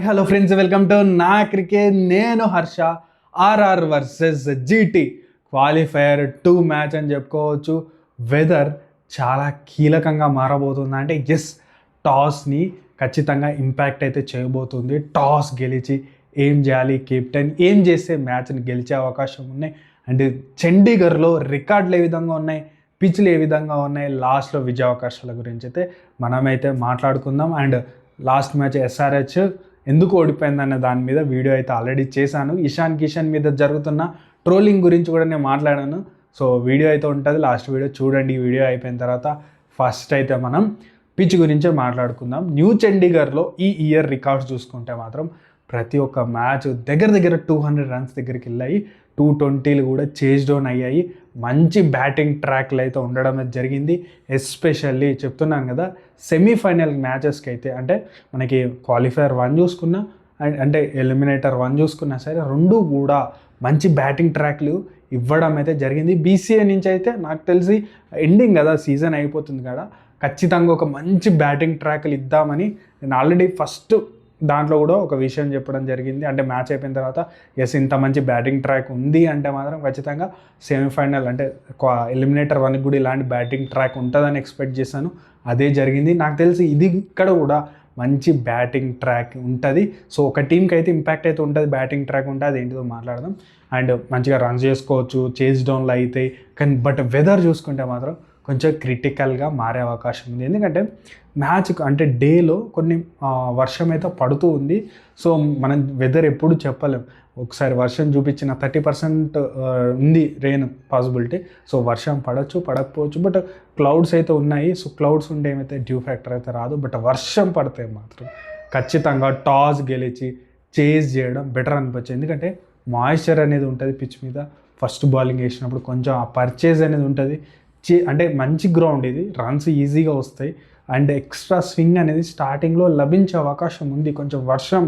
Hello friends, welcome to నా cricket. నేను Harsha. RR versus GT qualifier 2 match అని చెప్పుకోవచ్చు. వెదర్ చాలా కీలకంగా మారబోతుంది. అంటే టాస్ని ఖచ్చితంగా ఇంపాక్ట్ అయితే చేయబోతుంది. టాస్ గెలిచి ఏం చేయాలి, కెప్టెన్ ఏం చేస్తే మ్యాచ్ని గెలిచే అవకాశం ఉన్నాయి. అండ్ చండీగఢ్లో రికార్డులు ఏ విధంగా ఉన్నాయి, పిచ్లు ఏ విధంగా ఉన్నాయి, లాస్ట్లో విజయ అవకాశాల గురించి అయితే మనమైతే మాట్లాడుకుందాం. అండ్ లాస్ట్ మ్యాచ్ ఎస్ఆర్హెచ్ ఎందుకు ఓడిపోయిందన్న దాని మీద వీడియో అయితే ఆల్రెడీ చేశాను. ఇషాన్ కిషన్ మీద జరుగుతున్న ట్రోలింగ్ గురించి కూడా నేను మాట్లాడాను. సో వీడియో అయితే ఉంటుంది, లాస్ట్ వీడియో చూడండి. ఈ వీడియో అయిపోయిన తర్వాత ఫస్ట్ అయితే మనం పిచ్ గురించే మాట్లాడుకుందాం. న్యూ చండీగఢ్లో ఈ ఇయర్ రికార్డ్స్ చూసుకుంటే మాత్రం ప్రతి ఒక్క మ్యాచ్ దగ్గర 200 రన్స్ దగ్గరికి వెళ్ళాయి. 220లు కూడా చేజ్ డౌన్ అయ్యాయి. మంచి బ్యాటింగ్ ట్రాక్లు అయితే ఉండడం జరిగింది. ఎస్పెషల్లీ చెప్తున్నాను కదా, సెమీఫైనల్ మ్యాచెస్కి అయితే అంటే మనకి క్వాలిఫైయర్ 1 చూసుకున్నా అంటే ఎలిమినేటర్ 1 చూసుకున్నా సరే రెండు కూడా మంచి బ్యాటింగ్ ట్రాక్లు ఇవ్వడం అయితే జరిగింది. బీసీఏ నుంచి అయితే నాకు తెలిసి ఎండింగ్ కదా, సీజన్ అయిపోతుంది కదా, ఖచ్చితంగా ఒక మంచి బ్యాటింగ్ ట్రాక్లు ఇద్దామని నేను ఆల్రెడీ ఫస్ట్ దాంట్లో కూడా ఒక విషయం చెప్పడం జరిగింది. అంటే మ్యాచ్ అయిపోయిన తర్వాత ఇంత మంచి బ్యాటింగ్ ట్రాక్ ఉంది అంటే మాత్రం ఖచ్చితంగా సెమీఫైనల్ అంటే ఎలిమినేటర్ 1కి కూడా ఇలాంటి బ్యాటింగ్ ట్రాక్ ఉంటుందని ఎక్స్పెక్ట్ చేశాను. అదే జరిగింది. నాకు తెలిసి ఇది ఇక్కడ కూడా మంచి బ్యాటింగ్ ట్రాక్ ఉంటుంది. సో ఒక టీంకి అయితే ఇంపాక్ట్ అయితే ఉంటుంది, బ్యాటింగ్ ట్రాక్ ఉంటుంది. అదేంటిదో మాట్లాడదాం. అండ్ మంచిగా రన్స్ చేసుకోవచ్చు, చేజ్ డౌన్లు అయితే. కానీ బట్ వెదర్ చూసుకుంటే మాత్రం కొంచెం క్రిటికల్గా మారే అవకాశం ఉంది. ఎందుకంటే మ్యాచ్ అంటే డేలో కొన్ని వర్షం అయితే పడుతూ ఉంది. సో మనం వెదర్ ఎప్పుడు చెప్పలేం. ఒకసారి వర్షం చూపించిన 30% ఉంది రెయిన్ పాసిబిలిటీ. సో వర్షం పడవచ్చు, పడకపోవచ్చు. బట్ క్లౌడ్స్ అయితే ఉన్నాయి. సో క్లౌడ్స్ ఉంటే ఏమైతే డ్యూ ఫ్యాక్టర్ అయితే రాదు. బట్ వర్షం పడితే మాత్రం ఖచ్చితంగా టాస్ గెలిచి చేజ్ చేయడం బెటర్ అనిపించింది. ఎందుకంటే మాయిశ్చర్ అనేది ఉంటుంది పిచ్ మీద. ఫస్ట్ బౌలింగ్ వేసినప్పుడు కొంచెం ఆ పర్చేజ్ అనేది ఉంటుంది. అంటే మంచి గ్రౌండ్ ఇది, రన్స్ ఈజీగా వస్తాయి. అండ్ ఎక్స్ట్రా స్వింగ్ అనేది స్టార్టింగ్లో లభించే అవకాశం ఉంది. కొంచెం వర్షం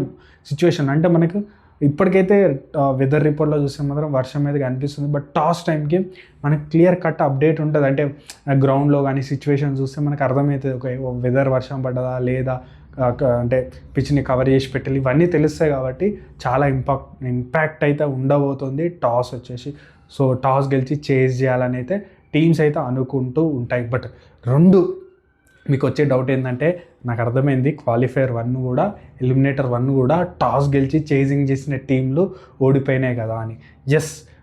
సిచ్యువేషన్ అంటే మనకు ఇప్పటికైతే వెదర్ రిపోర్ట్లో చూస్తే మాత్రం వర్షం మీద కనిపిస్తుంది. బట్ టాస్ టైంకి మనకు క్లియర్ కట్ అప్డేట్ ఉంటుంది. అంటే గ్రౌండ్లో కానీ సిచ్యువేషన్ చూస్తే మనకు అర్థమవుతుంది, ఒక వెదర్ వర్షం పడ్డదా లేదా, అంటే పిచ్ని కవర్ చేసి పెట్టాలి, ఇవన్నీ తెలుస్తాయి. కాబట్టి చాలా ఇంపాక్ట్ అయితే ఉండబోతుంది టాస్ వచ్చేసి. సో టాస్ గెలిచి చేజ్ చేయాలని అయితే టీమ్స్ అయితే అనుకుంటూ ఉంటాయి. బట్ మీకు వచ్చే డౌట్ ఏంటంటే, నాకు అర్థమైంది క్వాలిఫైయర్ 1 కూడా ఎలిమినేటర్ 1 కూడా టాస్ గెలిచి చేజింగ్ చేసిన టీంలు ఓడిపోయినాయి కదా అని.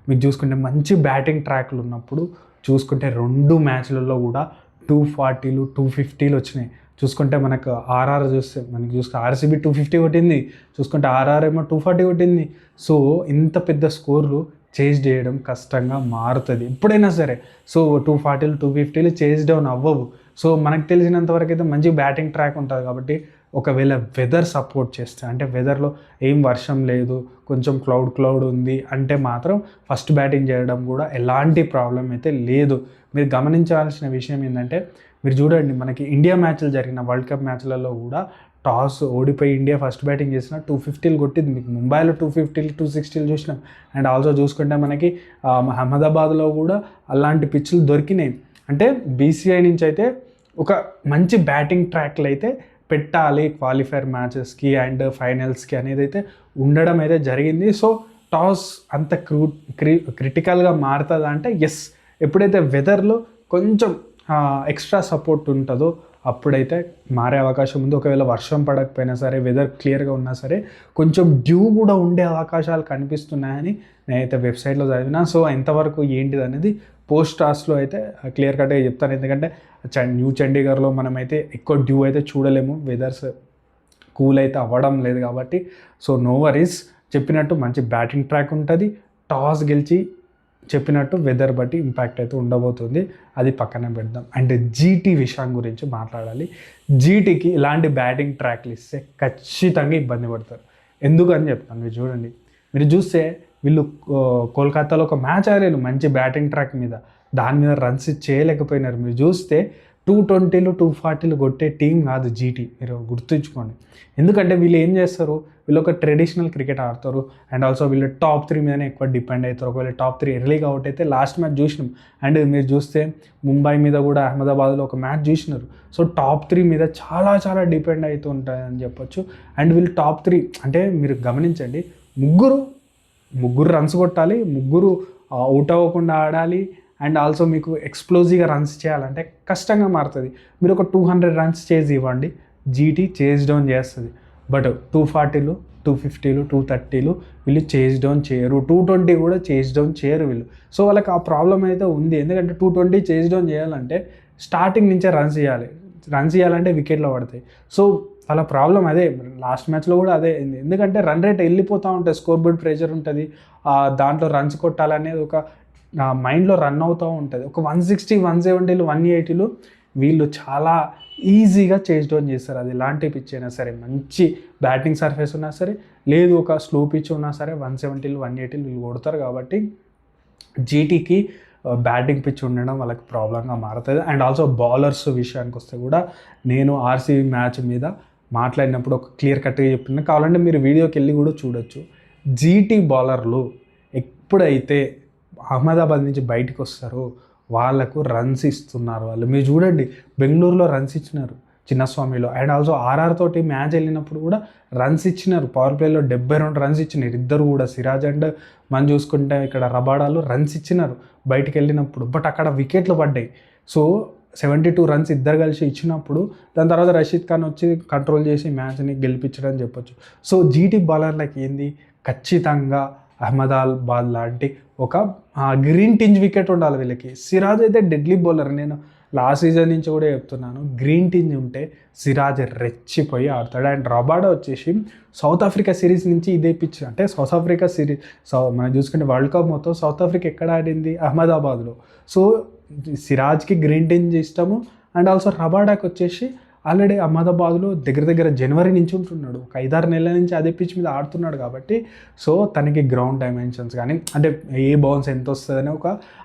మీకు చూసుకుంటే మంచి బ్యాటింగ్ ట్రాక్లు ఉన్నప్పుడు చూసుకుంటే 2 మ్యాచ్లలో కూడా 240లు 250లు వచ్చినాయి. చూసుకుంటే మనకు ఆర్ఆర్ చూస్తే ఆర్సీబీ 250 కొట్టింది, చూసుకుంటే ఆర్ఆర్ ఏమో 240 కొట్టింది. సో ఇంత పెద్ద స్కోర్లు చేజ్ చేయడం కష్టంగా మారుతుంది ఎప్పుడైనా సరే. సో 240లు 250లు చేజ్ డౌన్ అవ్వవు. సో మనకు తెలిసినంతవరకు అయితే మంచి బ్యాటింగ్ ట్రాక్ ఉంటుంది. కాబట్టి ఒకవేళ వెదర్ సపోర్ట్ చేస్తే, అంటే వెదర్లో ఏం వర్షం లేదు, కొంచెం క్లౌడ్ ఉంది అంటే మాత్రం ఫస్ట్ బ్యాటింగ్ చేయడం కూడా ఎలాంటి ప్రాబ్లం అయితే లేదు. మీరు గమనించాల్సిన విషయం ఏంటంటే, మీరు చూడండి మనకి ఇండియా మ్యాచ్లు జరిగిన వరల్డ్ కప్ మ్యాచ్లలో కూడా టాస్ ఓడిపోయి ఇండియా ఫస్ట్ బ్యాటింగ్ చేసిన 250లు కొట్టింది. మీకు ముంబైలో 250లు 260లు చూసినాం. అండ్ ఆల్సో చూసుకుంటే మనకి అహ్మదాబాద్లో కూడా అలాంటి పిచ్లు దొరికినాయి. అంటే బీసీఐ నుంచి అయితే ఒక మంచి బ్యాటింగ్ ట్రాక్లు అయితే పెట్టాలి క్వాలిఫైర్ మ్యాచెస్కి అండ్ ఫైనల్స్కి అనేది అయితే ఉండడం అయితే జరిగింది. సో టాస్ అంత క్రిటికల్గా మారుతుందా అంటే ఎప్పుడైతే వెదర్లో కొంచెం ఎక్స్ట్రా సపోర్ట్ ఉంటుందో అప్పుడైతే మారే అవకాశం ఉంది. ఒకవేళ వర్షం పడకపోయినా సరే, వెదర్ క్లియర్గా ఉన్నా సరే, కొంచెం డ్యూ కూడా ఉండే అవకాశాలు కనిపిస్తున్నాయని నేనైతే వెబ్సైట్లో చదివినా. సో ఎంతవరకు ఏంటిది అనేది పోస్ట్ టాస్లో అయితే క్లియర్ కట్గా చెప్తాను. ఎందుకంటే న్యూ చండీగఢ్లో మనమైతే ఎక్కువ డ్యూ అయితే చూడలేము, వెదర్స్ కూల్ అయితే అవ్వడం లేదు కాబట్టి. సో నో వరీస్, చెప్పినట్టు మంచి బ్యాటింగ్ ట్రాక్ ఉంటుంది. టాస్ గెలిచి చెప్పినట్టు వెదర్ బట్టి ఇంపాక్ట్ అయితే ఉండబోతుంది. అది పక్కనే పెడదాం. అండ్ జీటీ విషయం గురించి మాట్లాడాలి. జీటీకి ఇలాంటి బ్యాటింగ్ ట్రాక్లు ఇస్తే ఖచ్చితంగా ఇబ్బంది పడతారు. ఎందుకని చెప్తాను. మీరు చూడండి, మీరు చూస్తే వీళ్ళు కోల్కతాలో ఒక మ్యాచ్ ఆడారు మంచి బ్యాటింగ్ ట్రాక్ మీద, దాని మీద రన్స్ చేయలేకపోయినారు. మీరు చూస్తే 220లు 240లు కొట్టే టీం కాదు జీటీ, మీరు గుర్తుంచుకోండి. ఎందుకంటే వీళ్ళు ఏం చేస్తారు, వీళ్ళు ఒక ట్రెడిషనల్ క్రికెట్ ఆడతారు అండ్ ఆల్సో వీళ్ళు టాప్ 3 మీదనే ఎక్కువ డిపెండ్ అవుతారు. ఒకవేళ టాప్ 3 ఎర్లీగా అవుట్ అయితే లాస్ట్ మ్యాచ్ చూసినాం. అండ్ మీరు చూస్తే ముంబై మీద కూడా అహ్మదాబాద్లో ఒక మ్యాచ్ చూసినారు. సో టాప్ 3 మీద చాలా చాలా డిపెండ్ అవుతూ ఉంటాయని చెప్పొచ్చు. అండ్ వీళ్ళు టాప్ 3 అంటే మీరు గమనించండి, ముగ్గురు రన్స్ కొట్టాలి, ముగ్గురు అవుట్ అవ్వకుండా ఆడాలి అండ్ ఆల్సో మీకు ఎక్స్ప్లోజివ్గా రన్స్ చేయాలంటే కష్టంగా మారుతుంది. మీరు ఒక 200 రన్స్ చేసి ఇవ్వండి, జీటీ చేజ్ డౌన్ చేస్తుంది. బట్ 240లు 250లు 230లు వీళ్ళు చేజ్ డౌన్ చేయరు, 220 కూడా చేజ్ డౌన్ చేయరు వీళ్ళు. సో వాళ్ళకి ఆ ప్రాబ్లం అయితే ఉంది. ఎందుకంటే 220 చేజ్ డౌన్ చేయాలంటే స్టార్టింగ్ నుంచే రన్స్ చేయాలంటే వికెట్లో పడతాయి. సో వాళ్ళ ప్రాబ్లం అదే, లాస్ట్ మ్యాచ్లో కూడా అదే అయింది. ఎందుకంటే రన్ రేట్ వెళ్ళిపోతూ ఉంటుంది, స్కోర్ బోర్డ్ ప్రెషర్ ఉంటుంది, దాంట్లో రన్స్ కొట్టాలనేది ఒక మైండ్లో రన్ అవుతూ ఉంటుంది. ఒక 160 170లు 180లు వీళ్ళు చాలా ఈజీగా చేజ్ డౌన్ చేస్తారు. అది ఎలాంటి పిచ్ అయినా సరే, మంచి బ్యాటింగ్ సర్ఫేస్ ఉన్నా సరే, లేదు ఒక స్లో పిచ్ ఉన్నా సరే 170లు 180లు వీళ్ళు కొడతారు. కాబట్టి జీటీకి బ్యాటింగ్ పిచ్ ఉండడం వాళ్ళకి ప్రాబ్లంగా మారుతుంది. అండ్ ఆల్సో బౌలర్స్ విషయానికి వస్తే కూడా నేను ఆర్సీబీ మ్యాచ్ మీద మాట్లాడినప్పుడు ఒక క్లియర్ కట్గా చెప్తున్నా, కావాలంటే మీరు వీడియోకి వెళ్ళి కూడా చూడొచ్చు. జీటీ బౌలర్లు ఎప్పుడైతే అహ్మదాబాద్ నుంచి బయటకు వస్తారో వాళ్ళకు రన్స్ ఇస్తున్నారు వాళ్ళు. మీరు చూడండి, బెంగళూరులో రన్స్ ఇచ్చినారు చిన్నస్వామిలో, అండ్ ఆల్సో ఆర్ఆర్ తోటి మ్యాచ్ వెళ్ళినప్పుడు కూడా రన్స్ ఇచ్చినారు. పవర్ ప్లేలో 72 రన్స్ ఇచ్చినారు ఇద్దరు కూడా. సిరాజ్ అండ్ మనం చూసుకుంటే ఇక్కడ రబాడాలో రన్స్ ఇచ్చినారు బయటికి వెళ్ళినప్పుడు, బట్ అక్కడ వికెట్లు పడ్డాయి. సో 72 రన్స్ ఇద్దరు కలిసి ఇచ్చినప్పుడు దాని తర్వాత రషీద్ ఖాన్ వచ్చి కంట్రోల్ చేసి మ్యాచ్ని గెలిపించడం చెప్పొచ్చు. సో జీటీ బౌలర్లకి ఏంది, ఖచ్చితంగా అహ్మదాబాద్ లాంటి ఒక గ్రీన్ టింజ్ వికెట్ ఉండాలి వీళ్ళకి. సిరాజ్ అయితే డెడ్లీ బౌలర్, నేను లాస్ట్ సీజన్ నుంచి కూడా చెప్తున్నాను, గ్రీన్ టింజ్ ఉంటే సిరాజ్ రెచ్చిపోయి ఆడతాడు. అండ్ రబాడా వచ్చేసి సౌత్ ఆఫ్రికా సిరీస్ నుంచి ఇదే పిచ్, అంటే సౌత్ ఆఫ్రికా సిరీస్ మనం చూసుకుంటే వరల్డ్ కప్ మొత్తం సౌత్ ఆఫ్రికా ఎక్కడ ఆడింది, అహ్మదాబాద్లో. సో సిరాజ్కి గ్రీన్ టింజ్ ఇష్టము అండ్ ఆల్సో రబాడాకి వచ్చేసి ఆల్రెడీ అహ్మదాబాద్లో దగ్గర జనవరి నుంచి ఉంటున్నాడు, ఒక 5-6 నెలల నుంచి అదే పిచ్ మీద ఆడుతున్నాడు. కాబట్టి సో తనకి గ్రౌండ్ డైమెన్షన్స్ కానీ అంటే ఏ బౌన్స్ ఎంత వస్తుందని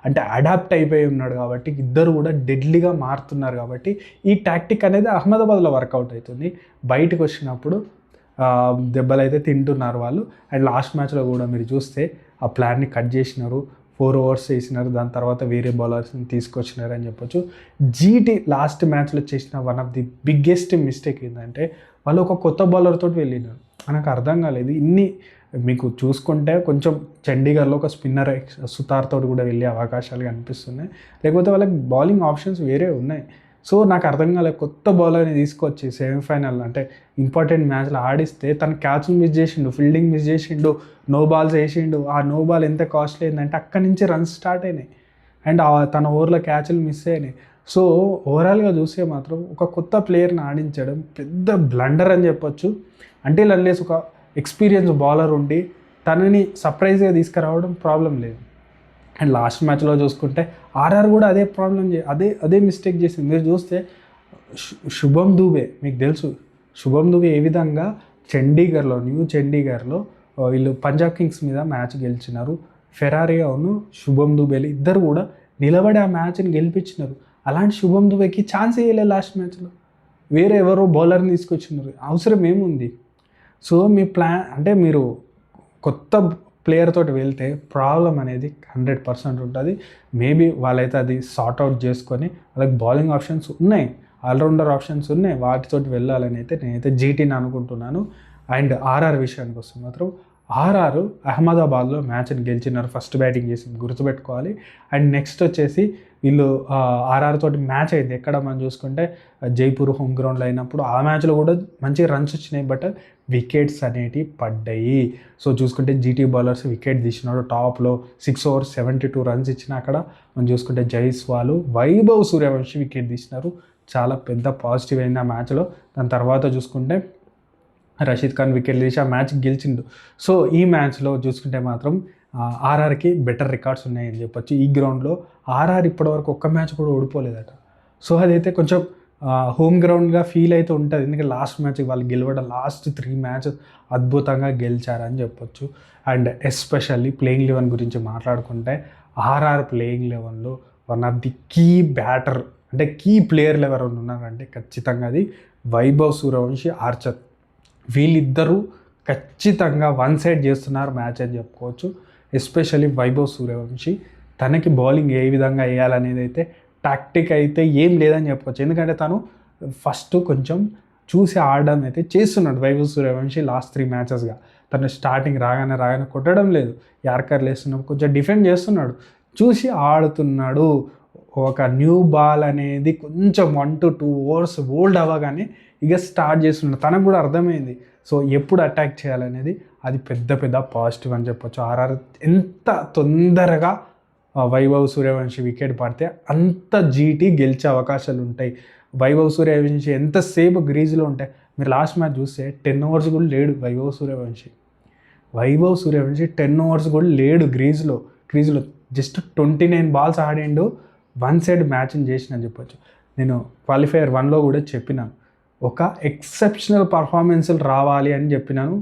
అంటే అడాప్ట్ అయిపోయి ఉన్నాడు. కాబట్టి ఇద్దరు కూడా డెడ్లీగా మారుతున్నారు. కాబట్టి ఈ టాక్టిక్ అనేది అహ్మదాబాద్లో వర్కౌట్ అవుతుంది. బయటకు వచ్చినప్పుడు దెబ్బలు అయితే తింటున్నారు వాళ్ళు. అండ్ లాస్ట్ మ్యాచ్లో కూడా మీరు చూస్తే ఆ ప్లాన్ని కట్ చేసినారు, 4 ఓవర్స్ వేసినారు, దాని తర్వాత వేరే బౌలర్స్ని తీసుకొచ్చినారు అని చెప్పొచ్చు. జీటీ లాస్ట్ మ్యాచ్లో చేసిన one of the biggest mistake ఏంటంటే వాళ్ళు ఒక కొత్త బౌలర్ తోటి వెళ్ళినారు. నాకు అర్థం కాలేదు. ఇన్ని మీకు చూసుకుంటే కొంచెం చండీగఢ్లో ఒక స్పిన్నర్ సుతార్ తోటి కూడా వెళ్ళే అవకాశాలు కనిపిస్తున్నాయి, లేకపోతే వాళ్ళకి బౌలింగ్ ఆప్షన్స్ వేరే ఉన్నాయి. సో నాకు అర్థం కాలేదు, కొత్త బౌలర్ని తీసుకొచ్చి సెమీఫైనల్ అంటే ఇంపార్టెంట్ మ్యాచ్లో ఆడిస్తే తను క్యాచ్లు మిస్ చేసిండు, ఫీల్డింగ్ మిస్ చేసిండు, నో బాల్స్ వేసిండు. ఆ నో బాల్ ఎంత కాస్ట్లీ అయిందంటే అక్కడి నుంచి రన్స్ స్టార్ట్ అయినాయి అండ్ తన ఓవర్లో క్యాచ్లు మిస్ అయినాయి. సో ఓవరాల్గా చూస్తే మాత్రం ఒక కొత్త ప్లేయర్ని ఆడించడం పెద్ద బ్లండర్ అని చెప్పొచ్చు. అంటే అన్లెస్ ఒక ఎక్స్పీరియన్స్ బౌలర్ ఉండి తనని సర్ప్రైజ్గా తీసుకురావడం ప్రాబ్లం లేదు. అండ్ లాస్ట్ మ్యాచ్లో చూసుకుంటే ఆర్ఆర్ కూడా అదే ప్రాబ్లం అదే మిస్టేక్ చేసింది. మీరు చూస్తే శుభం దూబే, మీకు తెలుసు శుభం దూబే ఏ విధంగా న్యూ చండీగఢ్లో వీళ్ళు పంజాబ్ కింగ్స్ మీద మ్యాచ్ గెలిచినారు. ఫెరారియా శుభం దూబేలు ఇద్దరు కూడా నిలబడి ఆ మ్యాచ్ని గెలిపించినారు. అలాంటి శుభం దూబేకి ఛాన్స్ వేయలేదు లాస్ట్ మ్యాచ్లో, వేరే ఎవరో బౌలర్ని తీసుకొచ్చినారు. అవసరం ఏముంది? సో మీ ప్లాన్ అంటే మీరు కొత్త ప్లేయర్ తోటి వెళ్తే ప్రాబ్లం అనేది 100% ఉంటుంది. మేబీ వాళ్ళైతే అది సార్ట్అవుట్ చేసుకొని వాళ్ళకి బౌలింగ్ ఆప్షన్స్ ఉన్నాయి, ఆల్రౌండర్ ఆప్షన్స్ ఉన్నాయి, వాటితోటి వెళ్ళాలని అయితే నేనైతే జీటీని అనుకుంటున్నాను. అండ్ ఆర్ఆర్ విషయానికి వస్తే మాత్రం ఆర్ఆర్ అహ్మదాబాద్లో మ్యాచ్ని గెలిచినారు, ఫస్ట్ బ్యాటింగ్ చేసి గుర్తుపెట్టుకోవాలి. అండ్ నెక్స్ట్ వచ్చేసి వీళ్ళు ఆర్ఆర్ తోటి మ్యాచ్ అయింది ఎక్కడ మనం చూసుకుంటే జైపూర్ హోమ్ గ్రౌండ్లో అయినప్పుడు. ఆ మ్యాచ్లో కూడా మంచి రన్స్ వచ్చినాయి, బట్ వికెట్స్ అనేటివి పడ్డాయి. సో చూసుకుంటే జీటీ బౌలర్స్ వికెట్ తీసినాడు టాప్లో, 6 ఓవర్స్ 72 రన్స్ ఇచ్చిన అక్కడ మనం చూసుకుంటే జైస్వాల్, వైభవ్ సూర్యవంశీ వికెట్ తీసినారు. చాలా పెద్ద పాజిటివ్ అయింది ఆ మ్యాచ్లో. దాని తర్వాత చూసుకుంటే రషీద్ ఖాన్ వికెట్ తీసి ఆ మ్యాచ్ గెలిచిండు. సో ఈ మ్యాచ్లో చూసుకుంటే మాత్రం ఆర్ఆర్కి బెటర్ రికార్డ్స్ ఉన్నాయని చెప్పొచ్చు. ఈ గ్రౌండ్లో ఆర్ఆర్ ఇప్పటివరకు ఒక్క మ్యాచ్ కూడా ఓడిపోలేదట. సో అదైతే కొంచెం హోమ్ గ్రౌండ్గా ఫీల్ అయితే ఉంటుంది, ఎందుకంటే లాస్ట్ మ్యాచ్ వాళ్ళు గెలవడం, లాస్ట్ 3 మ్యాచెస్ అద్భుతంగా గెలిచారని చెప్పొచ్చు. అండ్ ఎస్పెషల్లీ ప్లేయింగ్ 11 గురించి మాట్లాడుకుంటే ఆర్ఆర్ ప్లేయింగ్ 11లో one of the key batter అంటే కీ ప్లేయర్లు ఎవరైనా ఉన్నారంటే ఖచ్చితంగా అది వైభవ్ సూర్యవంశి, ఆర్చర్. వీళ్ళిద్దరూ ఖచ్చితంగా వన్ సైడ్ చేస్తున్నారు మ్యాచ్ అని చెప్పుకోవచ్చు. ఎస్పెషల్లీ వైభవ్ సూర్యవంశి తనకి బౌలింగ్ ఏ విధంగా వేయాలనేది అయితే టాక్టిక్ అయితే ఏం లేదని చెప్పుకోవచ్చు. ఎందుకంటే తను ఫస్ట్ కొంచెం చూసి ఆడడం అయితే చేస్తున్నాడు వైభవ్ సూర్యవంశి లాస్ట్ 3 మ్యాచెస్గా. తను స్టార్టింగ్ రాగానే కొట్టడం లేదు, యార్కర్లు వేస్తున్నాడు, కొంచెం డిఫెండ్ చేస్తున్నాడు, చూసి ఆడుతున్నాడు. ఒక న్యూ బాల్ అనేది కొంచెం 1 to 2 ఓవర్స్ ఓల్డ్ అవ్వగానే ఇక స్టార్ట్ చేస్తున్నాడు. తనకు కూడా అర్థమైంది సో ఎప్పుడు అటాక్ చేయాలనేది. అది పెద్ద పాజిటివ్ అని చెప్పొచ్చు. ఆర్ఆర్ ఎంత తొందరగా వైభవ్ సూర్యవంశి వికెట్ పడితే అంత జీటీ గెలిచే అవకాశాలు ఉంటాయి. వైభవ్ సూర్యవంశి ఎంతసేపు గ్రీజ్లో ఉంటాయి. మీరు లాస్ట్ మ్యాచ్ చూస్తే 10 ఓవర్స్ కూడా లేడు వైభవ్ సూర్యవంశి 10 ఓవర్స్ కూడా లేడు క్రీజ్లో జస్ట్ 29 బాల్స్ ఆడిండు, వన్ సైడ్ మ్యాచ్ని చేసినని చెప్పొచ్చు. నేను క్వాలిఫైయర్ 1లో కూడా చెప్పినాను ఒక ఎక్సెప్షనల్ పర్ఫార్మెన్స్లు రావాలి అని చెప్పినాను.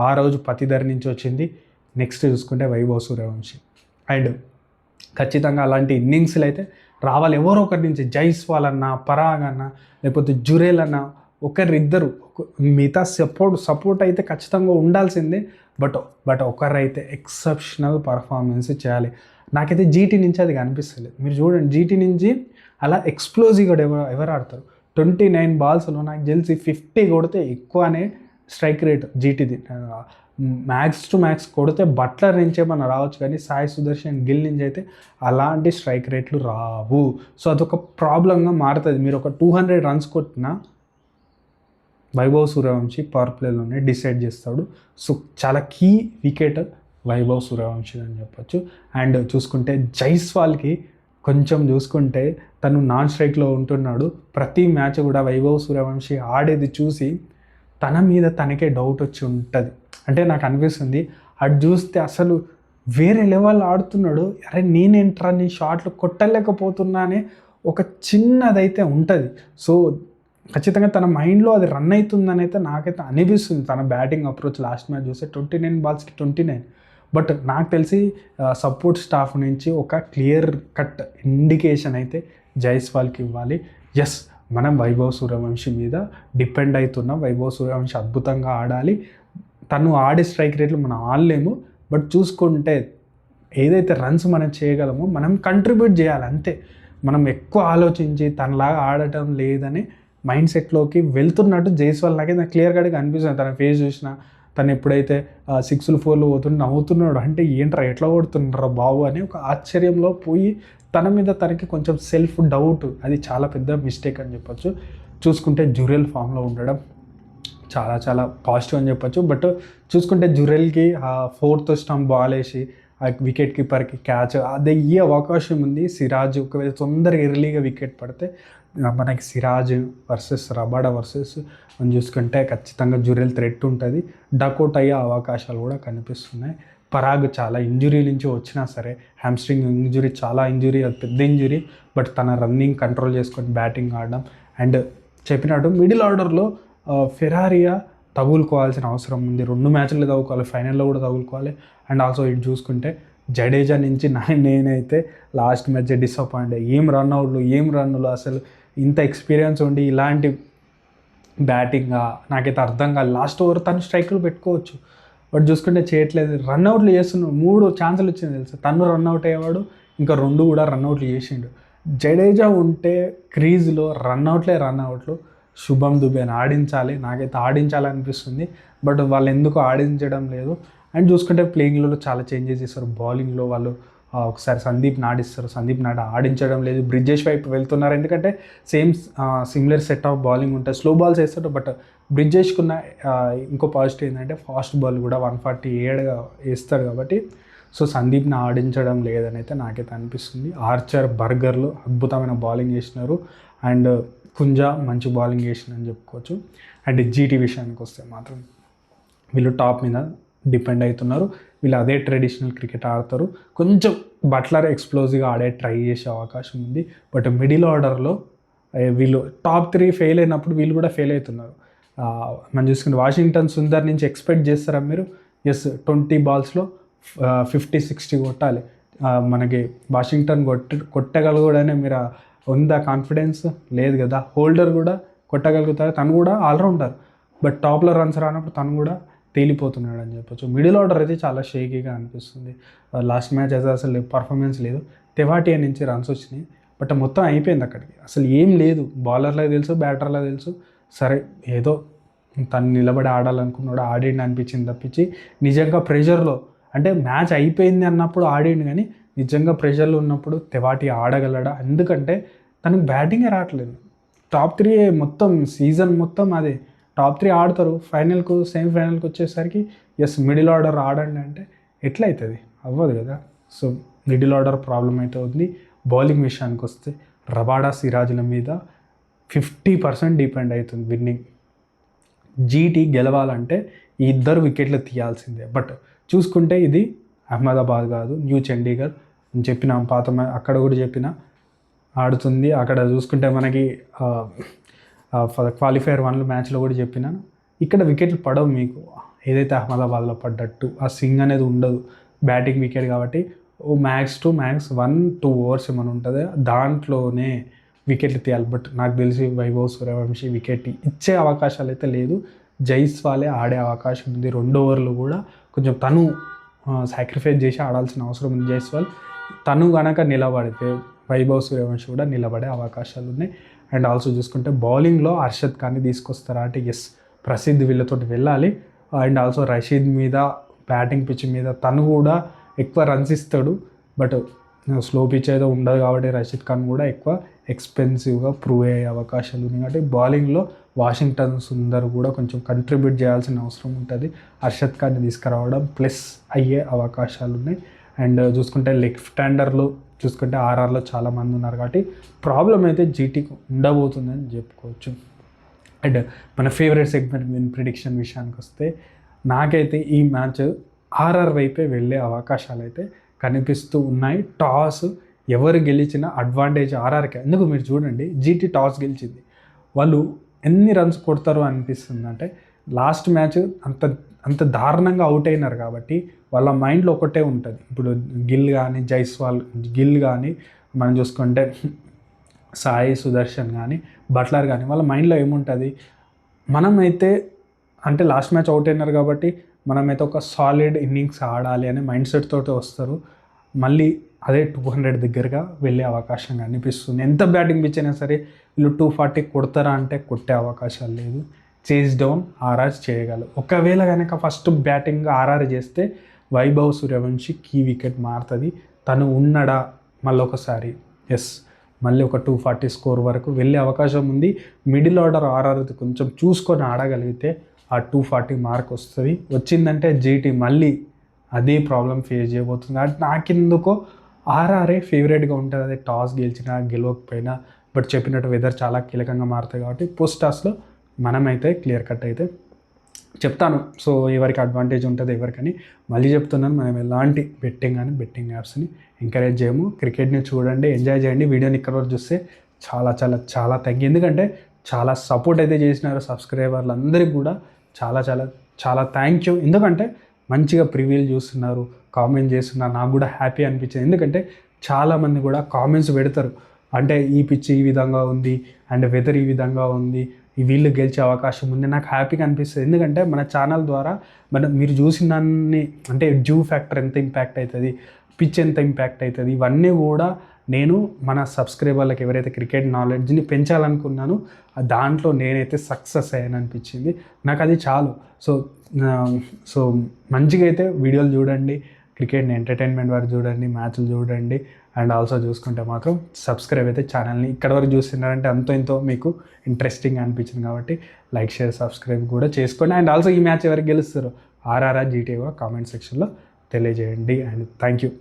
ఆ రోజు పతిధర్ నుంచి వచ్చింది. నెక్స్ట్ చూసుకుంటే వైభవ్ సూర్యవంశి. అండ్ ఖచ్చితంగా అలాంటి ఇన్నింగ్స్లు అయితే రావాలి ఎవరో ఒకరి నుంచి. జైస్వాల్ అన్నా, పరాగ్ అన్నా, లేకపోతే జురేల్ అన్నా, ఒకరిద్దరు మిగతా సపోర్ట్ అయితే ఖచ్చితంగా ఉండాల్సిందే. బట్ ఒకరైతే ఎక్సెప్షనల్ పర్ఫార్మెన్స్ చేయాలి. నాకైతే జీటీ నుంచి అది కనిపిస్తలేదు. మీరు చూడండి జీటీ నుంచి అలా ఎక్స్ప్లోజివ్గా ఎవరు ఆడతారు. 29 బాల్స్లో నాకు తెలిసి 50 కొడితే ఎక్కువనే స్ట్రైక్ రేట్ జీటీది. మ్యాక్స్ టు మ్యాక్స్ కొడితే బట్లర్ నుంచి ఏమన్నా రావచ్చు, కానీ సాయి సుదర్శన్ గిల్ నుంచి అయితే అలాంటి స్ట్రైక్ రేట్లు రావు. సో అదొక ప్రాబ్లంగా మారుతుంది. మీరు ఒక 200 రన్స్ కొట్టినా వైభవ్ సూర్యవంశి పవర్ ప్లేలోనే డిసైడ్ చేస్తాడు. సో చాలా కీ వికెట్ వైభవ్ సూర్యవంశి అని చెప్పొచ్చు. అండ్ చూసుకుంటే జైస్వాల్కి కొంచెం చూసుకుంటే తను నాన్ స్ట్రైక్లో ఉంటున్నాడు. ప్రతి మ్యాచ్ కూడా వైభవ్ సూర్యవంశి ఆడేది చూసి తన మీద తనకే డౌట్ వచ్చి ఉంటుంది. అంటే నాకు అనిపిస్తుంది అటు చూస్తే అసలు వేరే లెవెల్ ఆడుతున్నాడు, అరే నేనేంట్రా నీ షాట్లు కొట్టలేకపోతున్నా అనే ఒక చిన్నదైతే ఉంటుంది. సో ఖచ్చితంగా తన మైండ్లో అది రన్ అవుతుందని అయితే నాకైతే అనిపిస్తుంది. తన బ్యాటింగ్ అప్రోచ్ లాస్ట్ మ్యాచ్ చూస్తే 29 బాల్స్కి 29. బట్ నాకు తెలిసి సపోర్ట్ స్టాఫ్ నుంచి ఒక క్లియర్ కట్ ఇండికేషన్ అయితే జైస్వాల్కి ఇవ్వాలి. ఎస్ మనం వైభవ్ సూర్యవంశి మీద డిపెండ్ అవుతున్నాం, వైభవ్ సూర్యవంశి అద్భుతంగా ఆడాలి, తను ఆడే స్ట్రైక్ రేట్లు మనం ఆడలేము, బట్ చూసుకుంటే ఏదైతే రన్స్ మనం చేయగలమో మనం కంట్రిబ్యూట్ చేయాలి అంతే. మనం ఎక్కువ ఆలోచించి తనలాగా ఆడటం లేదని మైండ్ సెట్లోకి వెళ్తున్నట్టు జైస్వాల్ నాకు క్లియర్ కట్గా అనిపిస్తుంది. తన ఫేస్ చూసిన తను ఎప్పుడైతే 6లు 4లు పోతుంటే నవ్వుతున్నాడు, అంటే ఏంట్రా ఎట్లా కొడుతున్నారా బాబు అని ఒక ఆశ్చర్యంలో పోయి తన మీద తనకి కొంచెం సెల్ఫ్ డౌట్, అది చాలా పెద్ద మిస్టేక్ అని చెప్పొచ్చు. చూసుకుంటే జురెల్ ఫామ్లో ఉండడం చాలా పాజిటివ్ అని చెప్పొచ్చు. బట్ చూసుకుంటే జురెల్కి 4th స్టంప్ బాల్ వేసి ఆ వికెట్ కీపర్కి క్యాచ్ అదే ఈ అవకాశం ఉంది. సిరాజ్ ఒకవేళ తొందరగా ఎర్లీగా వికెట్ పడితే మనకి సిరాజ్ వర్సెస్ రబాడా వర్సెస్ మనం చూసుకుంటే ఖచ్చితంగా జురెల్ థ్రెట్ ఉంటుంది, డకౌట్ అయ్యే అవకాశాలు కూడా కనిపిస్తున్నాయి. పరాగ్ చాలా ఇంజురీ నుంచి వచ్చినా సరే, హ్యామ్స్ట్రింగ్ ఇంజురీ చాలా ఇంజురీ, అది పెద్ద ఇంజురీ, బట్ తన రన్నింగ్ కంట్రోల్ చేసుకొని బ్యాటింగ్ ఆడడం. అండ్ చెప్పినట్టు మిడిల్ ఆర్డర్లో ఫెరారియా తగులుకోవాల్సిన అవసరం ఉంది. 2 మ్యాచ్లు తగులుకోవాలి, ఫైనల్లో కూడా తగులుకోవాలి. అండ్ ఆల్సో ఇటు చూసుకుంటే జడేజా నుంచి నేనైతే లాస్ట్ మ్యాచ్ డిసప్పాయింట్. ఏం రన్నులు అసలు ఇంత ఎక్స్పీరియన్స్ ఉండి ఇలాంటి బ్యాటింగ్ నాకైతే అర్థం కాదు. లాస్ట్ ఓవర్ తను స్ట్రైకులు పెట్టుకోవచ్చు, బట్ చూసుకుంటే చేయట్లేదు. రన్అవుట్లు చేస్తున్నాడు, 3 ఛాన్సులు వచ్చింది తెలుసు. తను రన్అవుట్ అయ్యేవాడు, ఇంకా 2 కూడా రన్అవుట్లు చేసిండు. జడేజా ఉంటే క్రీజ్లో రన్అవుట్లు శుభం దుబేని ఆడించాలి, నాకైతే ఆడించాలనిపిస్తుంది, బట్ వాళ్ళు ఎందుకు ఆడించడం లేదు. అండ్ చూసుకుంటే ప్లేయింగ్లో చాలా చేంజెస్ చేస్తారు. బౌలింగ్లో వాళ్ళు ఒకసారి సందీప్ నాడ్ ఆడించడం లేదు, బ్రిడ్జెస్ వైపు వెళ్తున్నారు. ఎందుకంటే సిమిలర్ సెట్ ఆఫ్ బౌలింగ్ ఉంటుంది, స్లో బాల్స్ వేస్తాడు. బట్ బ్రిడ్జెస్కున్న ఇంకో పాజిటివ్ ఏంటంటే ఫాస్ట్ బాల్ కూడా 147గా వేస్తాడు కాబట్టి సో సందీప్ని ఆడించడం లేదని అయితే నాకైతే అనిపిస్తుంది. ఆర్చర్, బర్గర్లు అద్భుతమైన బౌలింగ్ చేసినారు, అండ్ కుంజా మంచి బౌలింగ్ చేసిందని చెప్పుకోవచ్చు. అండ్ జీటీ విషయానికి వస్తే మాత్రం వీళ్ళు టాప్ మీద డిపెండ్ అవుతున్నారు. వీళ్ళు అదే ట్రెడిషనల్ క్రికెట్ ఆడతారు. కొంచెం బట్లర్ ఎక్స్ప్లోజివ్గా ఆడే ట్రై చేసే అవకాశం ఉంది. బట్ మిడిల్ ఆర్డర్లో వీళ్ళు టాప్ 3 ఫెయిల్ అయినప్పుడు వీళ్ళు కూడా ఫెయిల్ అవుతున్నారు. మనం చూసుకుంటే వాషింగ్టన్ సుందర్ నుంచి ఎక్స్పెక్ట్ చేస్తారా మీరు? ఎస్, 20 బాల్స్లో 50-60 కొట్టాలి. మనకి వాషింగ్టన్ కొట్టగలగూడనే మీరు ఉందా కాన్ఫిడెన్స్? లేదు కదా. హోల్డర్ కూడా కొట్టగలుగుతారు, తను కూడా ఆల్రౌండర్, బట్ టాప్లో రన్స్ రానప్పుడు తను కూడా తేలిపోతున్నాడు అని చెప్పొచ్చు. మిడిల్ ఆర్డర్ అయితే చాలా షేకీగా అనిపిస్తుంది. లాస్ట్ మ్యాచ్ అయితే అసలు పర్ఫార్మెన్స్ లేదు. తెవాటియా నుంచి రన్స్ వచ్చినాయి, బట్ మొత్తం అయిపోయింది అక్కడికి. అసలు ఏం లేదు. బౌలర్లకు తెలుసు, బ్యాటర్లకు తెలుసు. సరే ఏదో తను నిలబడి ఆడాలనుకున్నాడు, ఆడిండి అనిపించింది తప్పించి నిజంగా ప్రెషర్లో, అంటే మ్యాచ్ అయిపోయింది అన్నప్పుడు ఆడిండు, కానీ నిజంగా ప్రెషర్లో ఉన్నప్పుడు తెవాటి ఆడగలడా? ఎందుకంటే తనకు బ్యాటింగే రావట్లేదు. టాప్ 3 మొత్తం సీజన్ మొత్తం అదే, టాప్ 3 ఆడతారు, ఫైనల్కు సెమీఫైనల్కి వచ్చేసరికి ఎస్ మిడిల్ ఆర్డర్ ఆడండి అంటే ఎట్లయితుంది? అవ్వదు కదా. సో మిడిల్ ఆర్డర్ ప్రాబ్లం అయితే ఉంది. బౌలింగ్ విషయానికి వస్తే రబాడా, సిరాజ్ల మీద 50% డిపెండ్ అవుతుంది విన్నింగ్. జీటీ గెలవాలంటే ఈ 2 వికెట్లు తీయాల్సిందే. బట్ చూసుకుంటే ఇది అహ్మదాబాద్ కాదు, న్యూ చండీగఢ్ అని చెప్పిన పాత అక్కడ కూడా చెప్పిన ఆడుతుంది. అక్కడ చూసుకుంటే మనకి క్వాలిఫైయర్ 1 మ్యాచ్లో కూడా చెప్పినాను, ఇక్కడ వికెట్లు పడవు మీకు ఏదైతే అహ్మదాబాద్లో పడ్డట్టు. ఆ సింగ్ అనేది ఉండదు, బ్యాటింగ్ వికెట్ కాబట్టి మ్యాక్స్ 1-2 ఓవర్స్ ఏమైనా ఉంటుంది, దాంట్లోనే వికెట్లు తీయాలి. బట్ నాకు తెలిసి వైభవ్ సూర్యవంశీ వికెట్ ఇచ్చే అవకాశాలు అయితే లేదు. జైస్వాలే ఆడే అవకాశం ఉంది. 2 ఓవర్లు కూడా కొంచెం తను సాక్రిఫైస్ చేసి ఆడాల్సిన అవసరం ఉంది జైస్వాల్. తను కనుక నిలబడితే వైభవ్ సూర్యవంశీ కూడా నిలబడే అవకాశాలు ఉన్నాయి. అండ్ ఆల్సో చూసుకుంటే బౌలింగ్లో హర్షద్ ఖాన్ని తీసుకొస్తారా అంటే ఎస్, ప్రసిద్ధ్ వీళ్ళతో వెళ్ళాలి. అండ్ ఆల్సో రషీద్ మీద బ్యాటింగ్ పిచ్ మీద తను కూడా ఎక్కువ రన్స్ ఇస్తాడు, బట్ స్లో పిచ్ అయితే ఉండదు కాబట్టి రషీద్ ఖాన్ కూడా ఎక్కువ ఎక్స్పెన్సివ్గా ప్రూవ్ అయ్యే అవకాశాలు ఉన్నాయి. కాబట్టి బౌలింగ్లో వాషింగ్టన్ సుందర్ కూడా కొంచెం కంట్రిబ్యూట్ చేయాల్సిన అవసరం ఉంటుంది. హర్షద్ ఖాన్ని తీసుకురావడం ప్లస్ అయ్యే అవకాశాలు ఉన్నాయి. అండ్ చూసుకుంటే లెఫ్ట్ హ్యాండర్లు చూసుకుంటే ఆర్ఆర్లో చాలామంది ఉన్నారు కాబట్టి ప్రాబ్లం అయితే జీటీకి ఉండబోతుందని చెప్పుకోవచ్చు. అండ్ మన ఫేవరెట్ సెగ్మెంట్ విన్ ప్రిడిక్షన్ విషయానికి వస్తే నాకైతే ఈ మ్యాచ్ ఆర్ఆర్ వైపే వెళ్ళే అవకాశాలు అయితే కనిపిస్తూ ఉన్నాయి. టాస్ ఎవరు గెలిచినా అడ్వాంటేజ్ ఆర్ఆర్కే. ఎందుకు మీరు చూడండి, జీటీ టాస్ గెలిచింది, వాళ్ళు ఎన్ని రన్స్ కొడతారో అనిపిస్తుంది. అంటే లాస్ట్ మ్యాచ్ అంత దారుణంగా అవుట్ అయినారు కాబట్టి వాళ్ళ మైండ్లో ఒకటే ఉంటుంది. ఇప్పుడు గిల్ కానీ జైస్వాల్, గిల్ కానీ మనం చూసుకుంటే సాయి సుదర్శన్ కానీ బట్లర్ కానీ వాళ్ళ మైండ్లో ఏముంటుంది, మనమైతే అంటే లాస్ట్ మ్యాచ్ అవుట్ అయినారు కాబట్టి మనమైతే ఒక సాలిడ్ ఇన్నింగ్స్ ఆడాలి అనే మైండ్ సెట్ తోటి వస్తారు. మళ్ళీ అదే 200 దగ్గరగా వెళ్ళే అవకాశం అనిపిస్తుంది. ఎంత బ్యాటింగ్ పిచ్ అయినా సరే వీళ్ళు 240 కొడతారా అంటే కొట్టే అవకాశాలు లేదు. చేజ్ డౌన్ ఆర్ఆర్ చేయగలరు. ఒకవేళ కనుక ఫస్ట్ బ్యాటింగ్ ఆర్ఆర్ చేస్తే వైభవ్ సూర్యవంశీ కీ వికెట్ మారుతుంది. తను ఉన్నడా మళ్ళీ ఒకసారి ఎస్ మళ్ళీ ఒక 240 స్కోర్ వరకు వెళ్ళే అవకాశం ఉంది. మిడిల్ ఆర్డర్ ఆర్ఆర్ కొంచెం చూసుకొని ఆడగలిగితే ఆ 240 మార్క్ వస్తుంది. వచ్చిందంటే జీటీ మళ్ళీ అదే ప్రాబ్లం ఫేస్ చేయబోతుంది. అంటే నాకెందుకో ఆర్ఆర్ఏ ఫేవరెట్గా ఉంటుంది, అదే టాస్ గెలిచినా గెలవకపోయినా. బట్ చెప్పినట్టు వెదర్ చాలా కీలకంగా మారుతాయి కాబట్టి పోస్ట్ టాస్లో మనమైతే క్లియర్ కట్ అయితే చెప్తాను. సో ఎవరికి అడ్వాంటేజ్ ఉంటుంది ఎవరికని మళ్ళీ చెప్తున్నాను, మనం ఎలాంటి బెట్టింగ్ కానీ బెట్టింగ్ యాప్స్ని ఎంకరేజ్ చేయము. క్రికెట్ని చూడండి, ఎంజాయ్ చేయండి. వీడియోని ఇక్కడ వరకు చూస్తే చాలా చాలా చాలా తగ్గి, ఎందుకంటే చాలా సపోర్ట్ అయితే చేసినారు సబ్స్క్రైబర్లు అందరికీ కూడా చాలా చాలా చాలా థ్యాంక్ యూ. ఎందుకంటే మంచిగా ప్రివ్యూలు చూస్తున్నారు, కామెంట్ చేస్తున్నారు, నాకు కూడా హ్యాపీ అనిపించింది. ఎందుకంటే చాలామంది కూడా కామెంట్స్ పెడతారు, అంటే ఈ పిచ్ ఈ విధంగా ఉంది అండ్ వెదర్ ఈ విధంగా ఉంది, వీళ్ళు గెలిచే అవకాశం ఉంది. నాకు హ్యాపీగా అనిపిస్తుంది. ఎందుకంటే మన ఛానల్ ద్వారా మీరు చూసిన దాన్ని అంటే డ్యూ ఫ్యాక్టర్ ఎంత ఇంపాక్ట్ అవుతుంది, పిచ్ ఎంత ఇంపాక్ట్ అవుతుంది, ఇవన్నీ కూడా నేను మన సబ్స్క్రైబర్లకు ఎవరైతే క్రికెట్ నాలెడ్జ్ని పెంచాలనుకున్నానో దాంట్లో నేనైతే సక్సెస్ అయ్యాను అనిపించింది. నాకు అది చాలు. సో మంచిగా అయితే వీడియోలు చూడండి, క్రికెట్ని ఎంటర్టైన్మెంట్ వరకు చూడండి, మ్యాచ్లు చూడండి. అండ్ ఆల్సో చూసుకుంటే మాత్రం సబ్స్క్రైబ్ అయితే ఛానల్ని ఇక్కడ వరకు చూస్తున్నారంటే ఎంతో మీకు ఇంట్రెస్టింగ్ అనిపించింది కాబట్టి లైక్ షేర్ సబ్స్క్రైబ్ కూడా చేసుకోండి. అండ్ ఆల్సో ఈ మ్యాచ్ ఎవరికి గెలుస్తారో ఆర్ఆర్ఆర్ జీటీ కూడా కామెంట్ సెక్షన్లో తెలియజేయండి. And thank you.